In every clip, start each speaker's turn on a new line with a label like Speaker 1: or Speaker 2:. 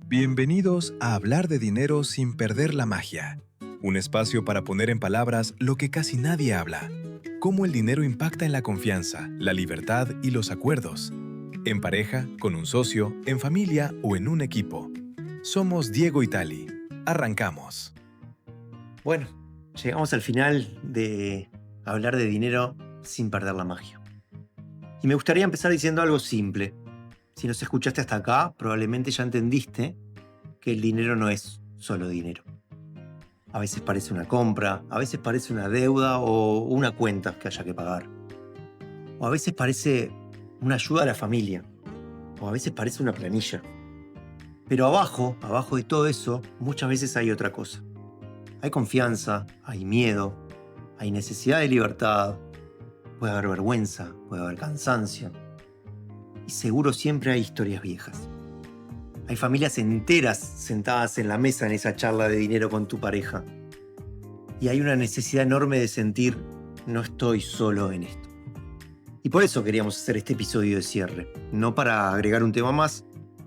Speaker 1: Bienvenidos a Hablar de Dinero sin perder la magia. Un espacio para poner en palabras lo que casi nadie habla. Cómo el dinero impacta en la confianza, la libertad y los acuerdos. En pareja, con un socio, en familia o en un equipo. Somos Diego y Tali. Arrancamos.
Speaker 2: Bueno, llegamos al final de hablar de dinero sin perder la magia. Y me gustaría empezar diciendo algo simple. Si nos escuchaste hasta acá, probablemente ya entendiste que el dinero no es solo dinero. A veces parece una compra, a veces parece una deuda o una cuenta que haya que pagar. O a veces parece una ayuda a la familia. O a veces parece una planilla. Pero abajo de todo eso, muchas veces hay otra cosa. Hay confianza, hay miedo, hay necesidad de libertad, puede haber vergüenza, puede haber cansancio. Y seguro siempre hay historias viejas. Hay familias enteras sentadas en la mesa en esa charla de dinero con tu pareja. Y hay una necesidad enorme de sentir, no estoy solo en esto. Y por eso queríamos hacer este episodio de cierre. No para agregar un tema más,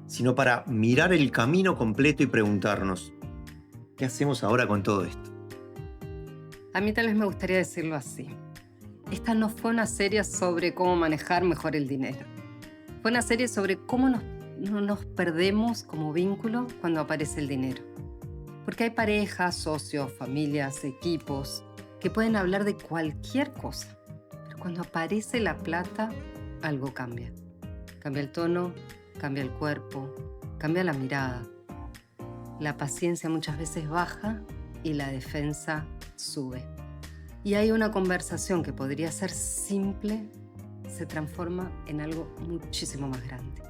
Speaker 2: sino para mirar el camino completo y preguntarnos, ¿qué hacemos ahora con todo esto?
Speaker 3: A mí tal vez me gustaría decirlo así. Esta no fue una serie sobre cómo manejar mejor el dinero. Fue una serie sobre cómo no nos perdemos como vínculo cuando aparece el dinero. Porque hay parejas, socios, familias, equipos que pueden hablar de cualquier cosa. Pero cuando aparece la plata, algo cambia. Cambia el tono, cambia el cuerpo, cambia la mirada. La paciencia muchas veces baja y la defensa sube. Y hay una conversación que podría ser simple, se transforma en algo muchísimo más grande.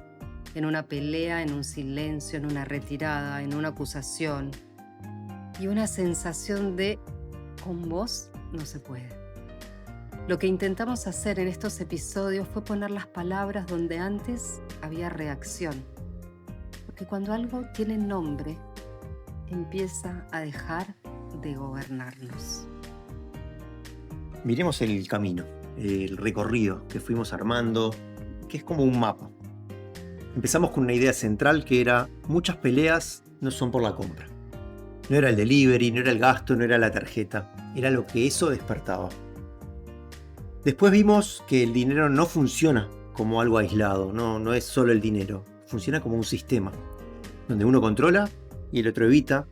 Speaker 3: En una pelea, en un silencio, en una retirada, en una acusación. Y una sensación de, con vos no se puede. Lo que intentamos hacer en estos episodios fue poner las palabras donde antes había reacción. Porque cuando algo tiene nombre, empieza a dejar de gobernarnos.
Speaker 2: Miremos el camino, el recorrido que fuimos armando, que es como un mapa. Empezamos con una idea central que era, muchas peleas no son por la compra. No era el delivery, no era el gasto, no era la tarjeta, era lo que eso despertaba. Después vimos que el dinero no funciona como algo aislado, no es solo el dinero, funciona como un sistema, donde uno controla y el otro evita,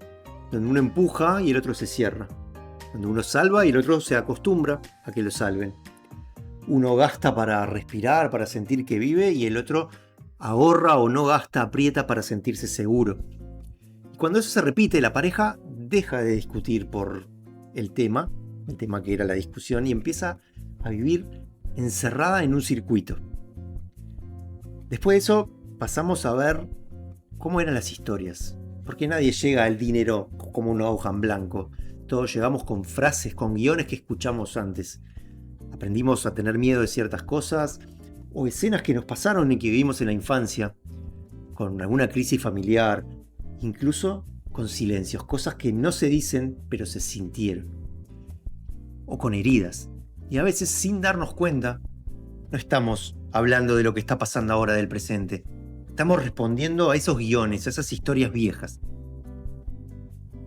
Speaker 2: donde uno empuja y el otro se cierra, donde uno salva y el otro se acostumbra a que lo salven. Uno gasta para respirar, para sentir que vive, y el otro ahorra o no gasta, aprieta para sentirse seguro. Y cuando eso se repite, la pareja deja de discutir por el tema que era la discusión, y empieza a vivir encerrada en un circuito. Después de eso pasamos a ver cómo eran las historias, porque nadie llega al dinero como una hoja en blanco. Todos llegamos con frases, con guiones que escuchamos antes. Aprendimos a tener miedo de ciertas cosas, o escenas que nos pasaron y que vivimos en la infancia, con alguna crisis familiar, incluso con silencios, cosas que no se dicen pero se sintieron, o con heridas. Y a veces, sin darnos cuenta, no estamos hablando de lo que está pasando ahora del presente. Estamos respondiendo a esos guiones, a esas historias viejas.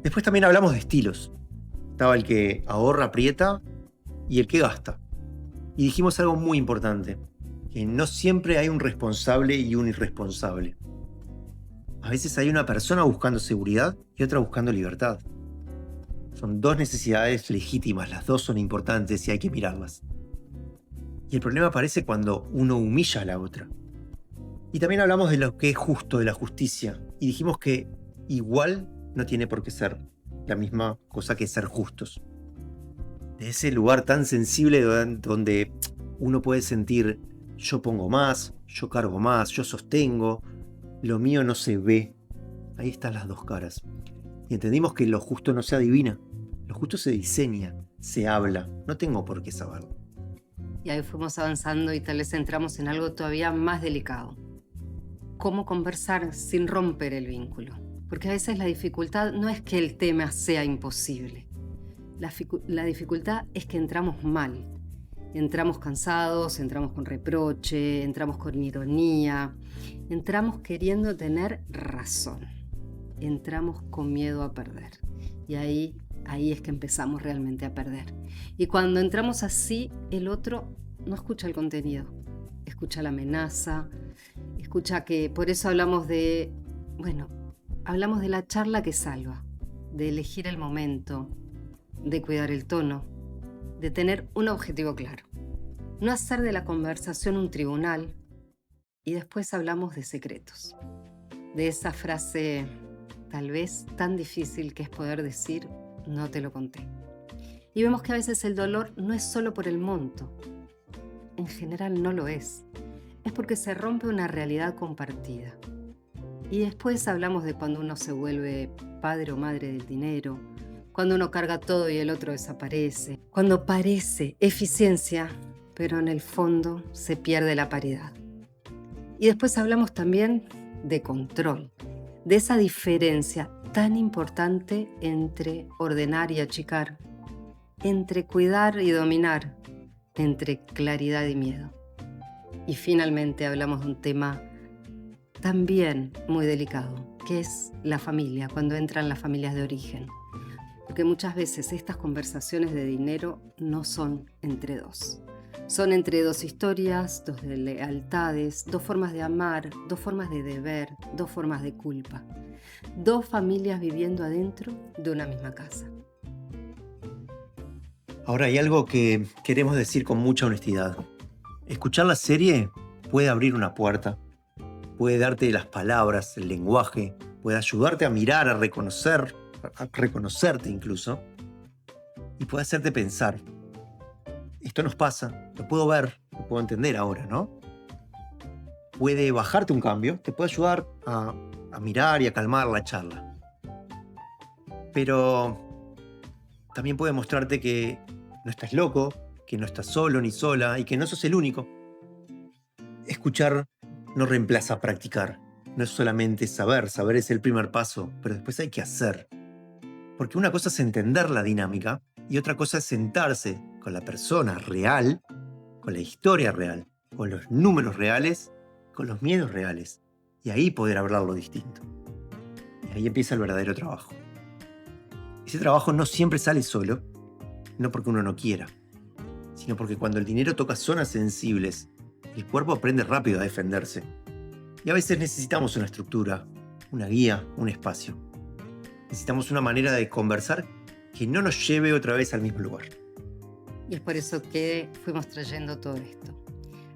Speaker 2: Después también hablamos de estilos. Estaba el que ahorra, aprieta, y el que gasta. Y dijimos algo muy importante, que no siempre hay un responsable y un irresponsable. A veces hay una persona buscando seguridad y otra buscando libertad. Son dos necesidades legítimas, las dos son importantes y hay que mirarlas. Y el problema aparece cuando uno humilla a la otra. Y también hablamos de lo que es justo, de la justicia, y dijimos que igual no tiene por qué ser la misma cosa que ser justos. De ese lugar tan sensible donde uno puede sentir, yo pongo más, yo cargo más, yo sostengo, lo mío no se ve. Ahí están las dos caras. Y entendimos que lo justo no se adivina, lo justo se diseña, se habla, no tengo por qué saberlo.
Speaker 3: Y ahí fuimos avanzando y tal vez entramos en algo todavía más delicado. Cómo conversar sin romper el vínculo. Porque a veces la dificultad no es que el tema sea imposible. La dificultad es que entramos mal. Entramos cansados, entramos con reproche, entramos con ironía, entramos queriendo tener razón. entramos con miedo a perder. Y ahí es que empezamos realmente a perder. Y cuando entramos así, el otro no escucha el contenido, escucha la amenaza, escucha que por eso hablamos de la charla que salva, de elegir el momento, de cuidar el tono, de tener un objetivo claro. No hacer de la conversación un tribunal. Y después hablamos de secretos, de esa frase tal vez tan difícil que es poder decir, no te lo conté. Y vemos que a veces el dolor no es solo por el monto. En general no lo es. Es porque se rompe una realidad compartida. Y después hablamos de cuando uno se vuelve padre o madre del dinero, cuando uno carga todo y el otro desaparece, cuando parece eficiencia, pero en el fondo se pierde la paridad. Y después hablamos también de control, de esa diferencia tan importante entre ordenar y achicar, entre cuidar y dominar, entre claridad y miedo. Y finalmente hablamos de un tema también muy delicado, que es la familia, cuando entran las familias de origen. Porque muchas veces estas conversaciones de dinero no son entre dos. Son entre dos historias, dos lealtades, dos formas de amar, dos formas de deber, dos formas de culpa. Dos familias viviendo adentro de una misma casa.
Speaker 2: Ahora hay algo que queremos decir con mucha honestidad. Escuchar la serie puede abrir una puerta, puede darte las palabras, el lenguaje, puede ayudarte a mirar, a reconocerte incluso, y puede hacerte pensar. Esto nos pasa, lo puedo ver, lo puedo entender ahora, ¿no? Puede bajarte un cambio, te puede ayudar a mirar y a calmar la charla. Pero también puede mostrarte que no estás loco, que no estás solo ni sola y que no sos el único. Escuchar no reemplaza practicar. No es solamente saber es el primer paso, pero después hay que hacer. Porque una cosa es entender la dinámica y otra cosa es sentarse con la persona real, con la historia real, con los números reales, con los miedos reales. Y ahí poder hablarlo distinto. Y ahí empieza el verdadero trabajo. Ese trabajo no siempre sale solo, no porque uno no quiera, sino porque cuando el dinero toca zonas sensibles, el cuerpo aprende rápido a defenderse. Y a veces necesitamos una estructura, una guía, un espacio. Necesitamos una manera de conversar que no nos lleve otra vez al mismo lugar.
Speaker 3: Y es por eso que fuimos trayendo todo esto.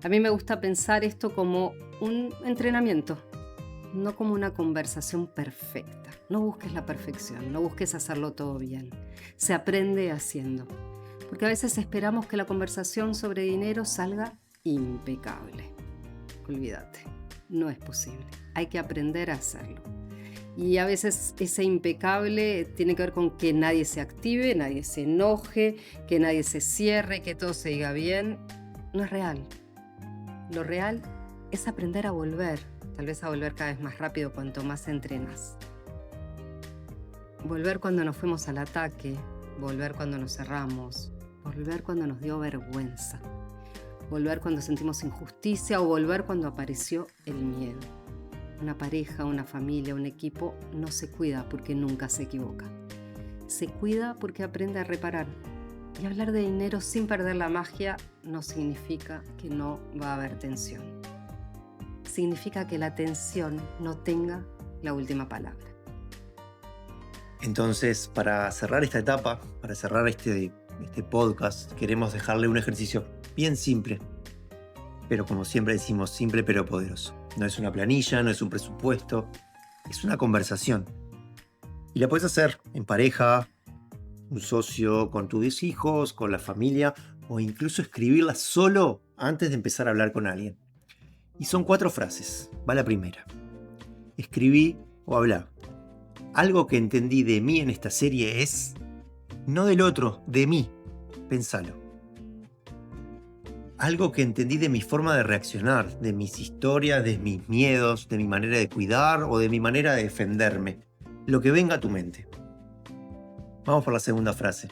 Speaker 3: A mí me gusta pensar esto como un entrenamiento, no como una conversación perfecta. No busques la perfección, no busques hacerlo todo bien. Se aprende haciendo. Porque a veces esperamos que la conversación sobre dinero salga impecable. Olvídate, no es posible. Hay que aprender a hacerlo. Y a veces ese impecable tiene que ver con que nadie se active, nadie se enoje, que nadie se cierre, que todo se diga bien. No es real. Lo real es aprender a volver, tal vez a volver cada vez más rápido cuanto más entrenas. Volver cuando nos fuimos al ataque, volver cuando nos cerramos, volver cuando nos dio vergüenza, volver cuando sentimos injusticia o volver cuando apareció el miedo. Una pareja, una familia, un equipo no se cuida porque nunca se equivoca. Se cuida porque aprende a reparar. Y hablar de dinero sin perder la magia no significa que no va a haber tensión. Significa que la tensión no tenga la última palabra.
Speaker 2: Entonces, para cerrar esta etapa, para cerrar este podcast, queremos dejarle un ejercicio bien simple. Pero como siempre decimos, simple pero poderoso. No es una planilla, no es un presupuesto, es una conversación. Y la puedes hacer en pareja, un socio, con tus hijos, con la familia, o incluso escribirla solo antes de empezar a hablar con alguien. Y son 4 frases. Va la primera. Escribí o hablá. Algo que entendí de mí en esta serie es, no del otro, de mí. Pensalo. Algo que entendí de mi forma de reaccionar, de mis historias, de mis miedos, de mi manera de cuidar o de mi manera de defenderme. Lo que venga a tu mente. Vamos por la segunda frase.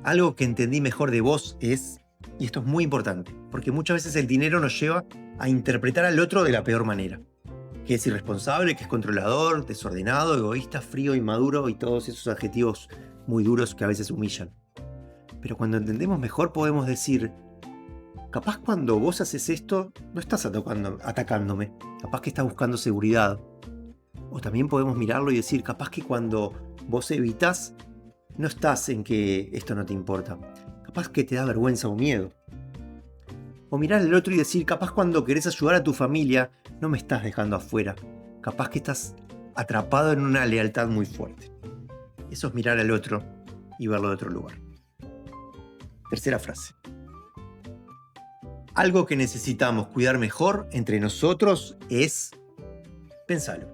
Speaker 2: Algo que entendí mejor de vos es, y esto es muy importante, porque muchas veces el dinero nos lleva a interpretar al otro de la peor manera. que es irresponsable, que es controlador, desordenado, egoísta, frío, inmaduro y todos esos adjetivos muy duros que a veces humillan. Pero cuando entendemos mejor podemos decir, capaz cuando vos haces esto no estás atacándome, capaz que estás buscando seguridad. O también podemos mirarlo y decir, capaz que cuando vos evitas no estás en que esto no te importa, capaz que te da vergüenza o miedo. O mirar al otro y decir, capaz cuando querés ayudar a tu familia, no me estás dejando afuera. Capaz que estás atrapado en una lealtad muy fuerte. Eso es mirar al otro y verlo de otro lugar. Tercera frase. Algo que necesitamos cuidar mejor entre nosotros es, pensalo,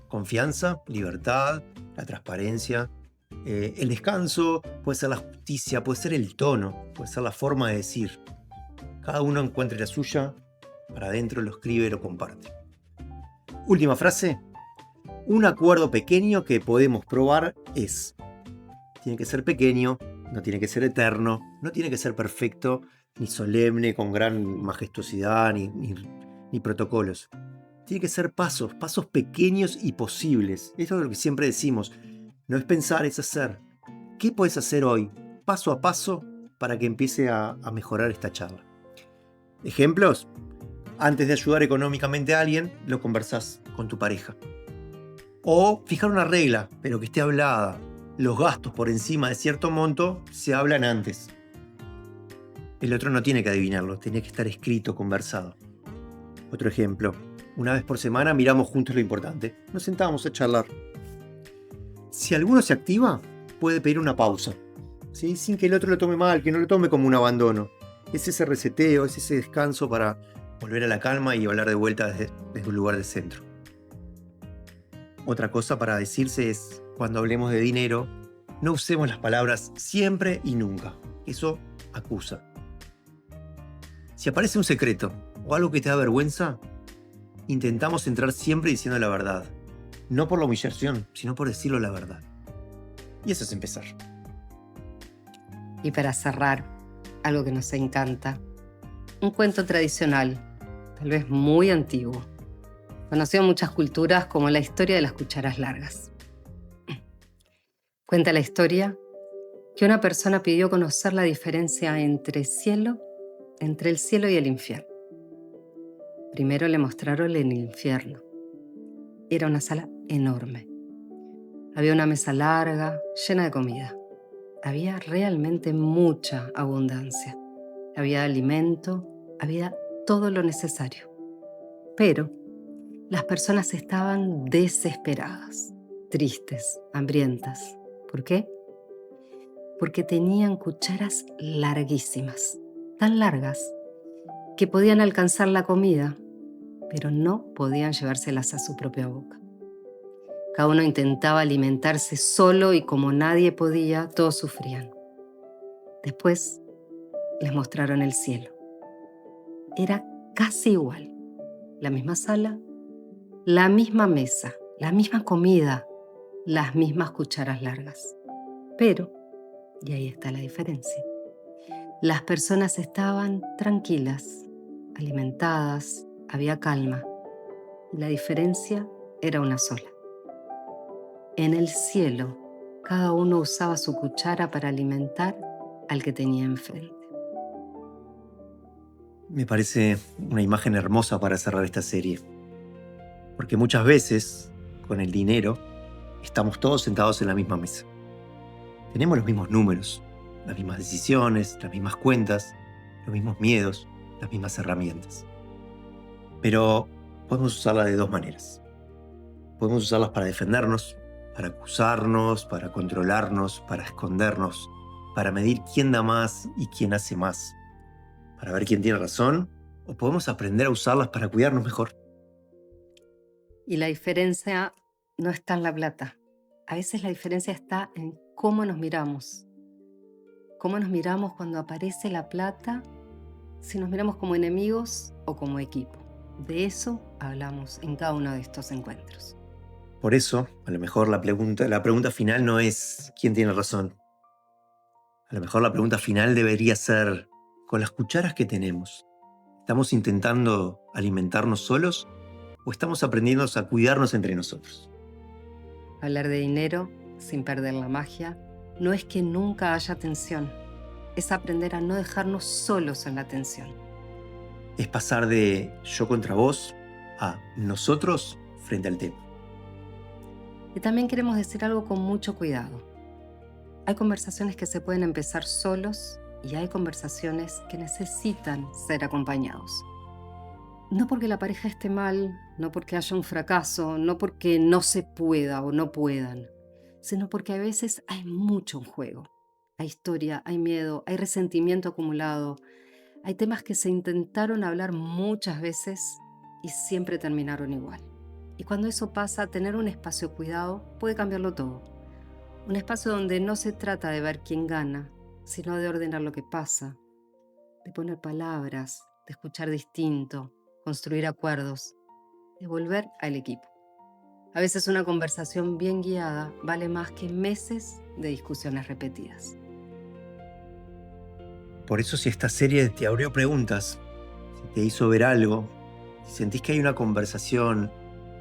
Speaker 2: confianza, libertad, la transparencia, el descanso, puede ser la justicia, puede ser el tono, puede ser la forma de decir. Cada uno encuentre la suya, para adentro lo escribe, lo comparte. Última frase. Un acuerdo pequeño que podemos probar es, tiene que ser pequeño, no tiene que ser eterno, no tiene que ser perfecto, ni solemne, con gran majestuosidad, ni protocolos. Tiene que ser pasos pequeños y posibles. Esto es lo que siempre decimos. No es pensar, es hacer. ¿Qué puedes hacer hoy, paso a paso, para que empiece a mejorar esta charla? Ejemplos. Antes de ayudar económicamente a alguien, lo conversás con tu pareja. O fijar una regla, pero que esté hablada. Los gastos por encima de cierto monto se hablan antes. El otro no tiene que adivinarlo, tiene que estar escrito, conversado. Otro ejemplo. Una vez por semana miramos juntos lo importante. Nos sentamos a charlar. Si alguno se activa, puede pedir una pausa, ¿sí? Sin que el otro lo tome mal, que no lo tome como un abandono. Es ese reseteo, es ese descanso para volver a la calma y hablar de vuelta desde un lugar de centro. Otra cosa para decirse es, cuando hablemos de dinero, no usemos las palabras siempre y nunca. Eso acusa. Si aparece un secreto o algo que te da vergüenza, intentamos entrar siempre diciendo la verdad. No por la humillación, sino por decirlo la verdad. Y eso es empezar.
Speaker 3: Y para cerrar, algo que nos encanta, un cuento tradicional, tal vez muy antiguo, conocido en muchas culturas como la historia de las cucharas largas. Cuenta la historia que una persona pidió conocer la diferencia entre el cielo y el infierno. Primero le mostraron el infierno. Era una sala enorme. Había una mesa larga, llena de comida. Había realmente mucha abundancia. Había alimento, había todo lo necesario. Pero las personas estaban desesperadas, tristes, hambrientas. ¿Por qué? Porque tenían cucharas larguísimas, tan largas que podían alcanzar la comida, pero no podían llevárselas a su propia boca. Cada uno intentaba alimentarse solo y como nadie podía, todos sufrían. Después les mostraron el cielo. Era casi igual. La misma sala, la misma mesa, la misma comida, las mismas cucharas largas. Pero, y ahí está la diferencia, las personas estaban tranquilas, alimentadas, había calma. Y la diferencia era una sola. En el cielo, cada uno usaba su cuchara para alimentar al que tenía enfrente.
Speaker 2: Me parece una imagen hermosa para cerrar esta serie. Porque muchas veces, con el dinero, estamos todos sentados en la misma mesa. Tenemos los mismos números, las mismas decisiones, las mismas cuentas, los mismos miedos, las mismas herramientas. Pero podemos usarlas de dos maneras. Podemos usarlas para defendernos, para acusarnos, para controlarnos, para escondernos, para medir quién da más y quién hace más, para ver quién tiene razón, o podemos aprender a usarlas para cuidarnos mejor.
Speaker 3: Y la diferencia no está en la plata. A veces la diferencia está en cómo nos miramos. Cómo nos miramos cuando aparece la plata, si nos miramos como enemigos o como equipo. De eso hablamos en cada uno de estos encuentros.
Speaker 2: Por eso, a lo mejor la pregunta final no es quién tiene razón. A lo mejor la pregunta final debería ser, con las cucharas que tenemos, ¿estamos intentando alimentarnos solos ¿O estamos aprendiendo a cuidarnos entre nosotros?
Speaker 3: Hablar de dinero sin perder la magia no es que nunca haya tensión, es aprender a no dejarnos solos en la tensión.
Speaker 2: Es pasar de yo contra vos a nosotros frente al tema.
Speaker 3: Y también queremos decir algo con mucho cuidado. Hay conversaciones que se pueden empezar solos y hay conversaciones que necesitan ser acompañados. No porque la pareja esté mal, no porque haya un fracaso, no porque no se pueda o no puedan, sino porque a veces hay mucho en juego. Hay historia, hay miedo, hay resentimiento acumulado, hay temas que se intentaron hablar muchas veces y siempre terminaron igual. Y cuando eso pasa, tener un espacio cuidado puede cambiarlo todo. Un espacio donde no se trata de ver quién gana, sino de ordenar lo que pasa, de poner palabras, de escuchar distinto, construir acuerdos, de volver al equipo. A veces una conversación bien guiada vale más que meses de discusiones repetidas.
Speaker 2: Por eso si esta serie te abrió preguntas, si te hizo ver algo, si sentís que hay una conversación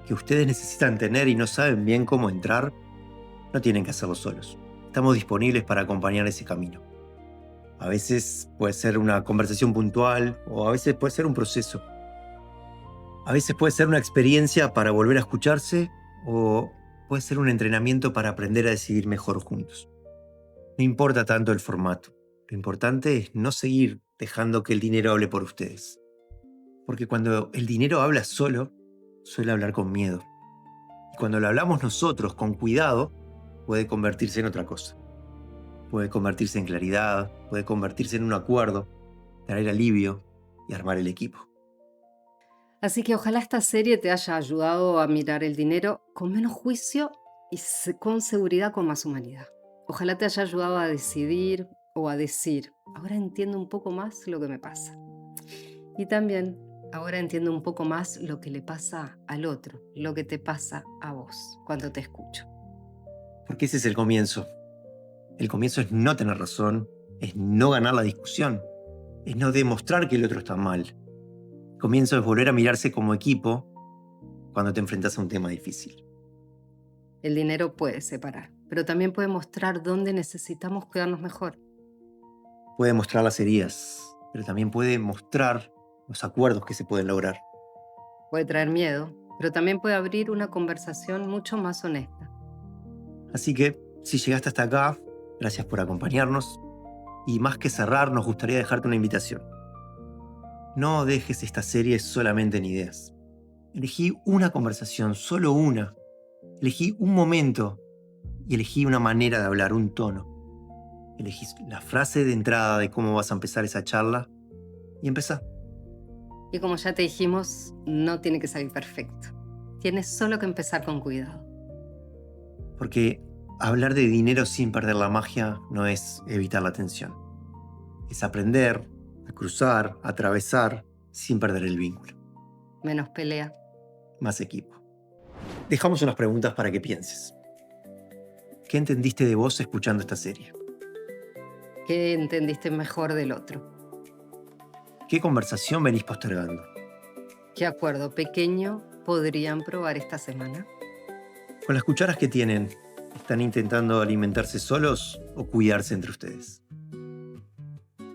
Speaker 2: que ustedes necesitan tener y no saben bien cómo entrar, no tienen que hacerlo solos. Estamos disponibles para acompañar ese camino. A veces puede ser una conversación puntual o a veces puede ser un proceso. A veces puede ser una experiencia para volver a escucharse o puede ser un entrenamiento para aprender a decidir mejor juntos. No importa tanto el formato. Lo importante es no seguir dejando que el dinero hable por ustedes. Porque cuando el dinero habla solo, suele hablar con miedo. Y cuando lo hablamos nosotros con cuidado, puede convertirse en otra cosa. Puede convertirse en claridad, puede convertirse en un acuerdo, traer alivio y armar el equipo.
Speaker 3: Así que ojalá esta serie te haya ayudado a mirar el dinero con menos juicio y con seguridad, con más humanidad. Ojalá te haya ayudado a decidir o a decir, ahora entiendo un poco más lo que me pasa. Y también, ahora entiendo un poco más lo que le pasa al otro, lo que te pasa a vos cuando te escucho.
Speaker 2: Porque ese es el comienzo. El comienzo es no tener razón, es no ganar la discusión, es no demostrar que el otro está mal. El comienzo es volver a mirarse como equipo cuando te enfrentas a un tema difícil.
Speaker 3: El dinero puede separar, pero también puede mostrar dónde necesitamos cuidarnos mejor.
Speaker 2: Puede mostrar las heridas, pero también puede mostrar los acuerdos que se pueden lograr.
Speaker 3: Puede traer miedo, pero también puede abrir una conversación mucho más honesta.
Speaker 2: Así que, si llegaste hasta acá, gracias por acompañarnos. Y más que cerrar, nos gustaría dejarte una invitación. No dejes esta serie solamente en ideas. Elegí una conversación, solo una. Elegí un momento y elegí una manera de hablar, un tono. Elegí la frase de entrada de cómo vas a empezar esa charla y empezá.
Speaker 3: Y como ya te dijimos, no tiene que salir perfecto. Tienes solo que empezar con cuidado.
Speaker 2: Porque hablar de dinero sin perder la magia no es evitar la tensión. Es aprender a cruzar, a atravesar sin perder el vínculo.
Speaker 3: Menos pelea.
Speaker 2: Más equipo. Dejamos unas preguntas para que pienses. ¿Qué entendiste de vos escuchando esta serie?
Speaker 3: ¿Qué entendiste mejor del otro?
Speaker 2: ¿Qué conversación venís postergando?
Speaker 3: ¿Qué acuerdo pequeño podrían probar esta semana?
Speaker 2: Con las cucharas que tienen, ¿están intentando alimentarse solos o cuidarse entre ustedes?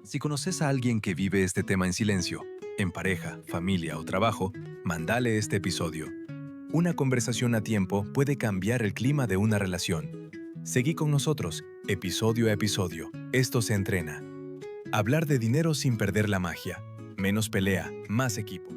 Speaker 1: Si conoces a alguien que vive este tema en silencio, en pareja, familia o trabajo, mándale este episodio. Una conversación a tiempo puede cambiar el clima de una relación. Seguí con nosotros, episodio a episodio. Esto se entrena. Hablar de dinero sin perder la magia. Menos pelea, más equipo.